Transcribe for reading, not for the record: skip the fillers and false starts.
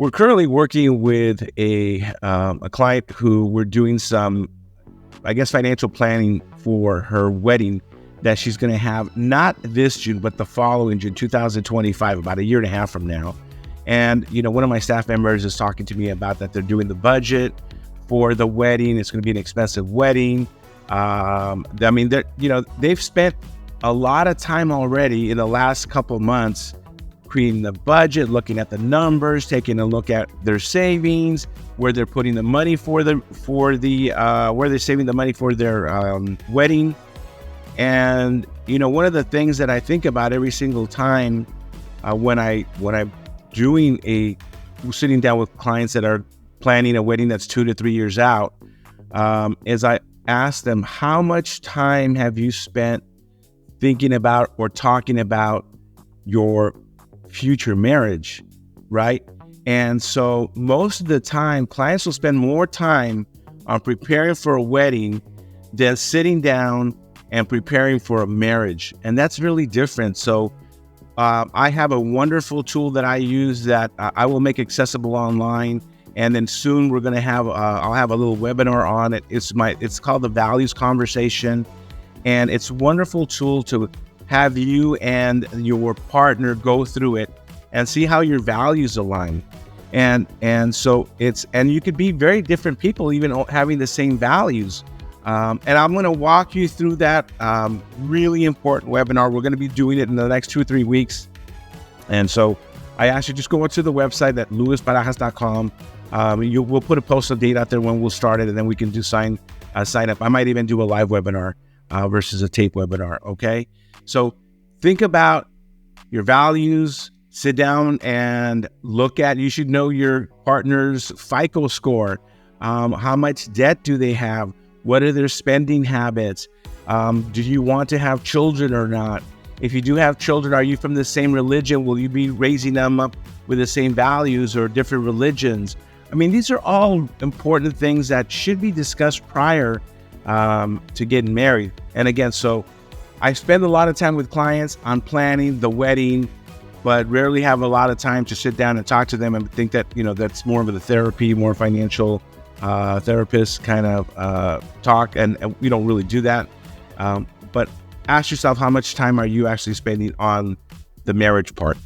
We're currently working with a client who we're doing some, I guess, financial planning for her wedding that she's going to have not this June, but the following June, 2025, about a year and a half from now. And, one of my staff members is talking to me about that they're doing the budget for the wedding. It's going to be an expensive wedding. They've spent a lot of time already in the last couple months creating the budget, looking at the numbers, taking a look at their savings, where they're putting the money where they're saving the money for their wedding. And one of the things that I think about every single time when I'm sitting down with clients that are planning a wedding that's 2 to 3 years out, is I ask them, how much time have you spent thinking about or talking about your future marriage, right? And so most of the time, clients will spend more time on preparing for a wedding than sitting down and preparing for a marriage. And that's really different. So I have a wonderful tool that I use that I will make accessible online. And then soon we're going to have, I'll have a little webinar on it. It's called the Values Conversation. And it's a wonderful tool to have you and your partner go through it and see how your values align. And you could be very different people, even having the same values. And I'm going to walk you through that really important webinar. We're going to be doing it in the next 2 or 3 weeks. And so I ask you just go to the website at luisbarajas.com. We'll put a postal date out there when we'll start it, and then we can do sign up. I might even do a live webinar versus a tape webinar. Okay. So think about your values, sit down and you should know your partner's FICO score. How much debt do they have? What are their spending habits? Do you want to have children or not? If you do have children, are you from the same religion? Will you be raising them up with the same values or different religions? I mean, these are all important things that should be discussed prior to getting married. And again, so I spend a lot of time with clients on planning the wedding, but rarely have a lot of time to sit down and talk to them and think that, that's more of the therapy, more financial therapist kind of talk. And we don't really do that. But ask yourself, how much time are you actually spending on the marriage part?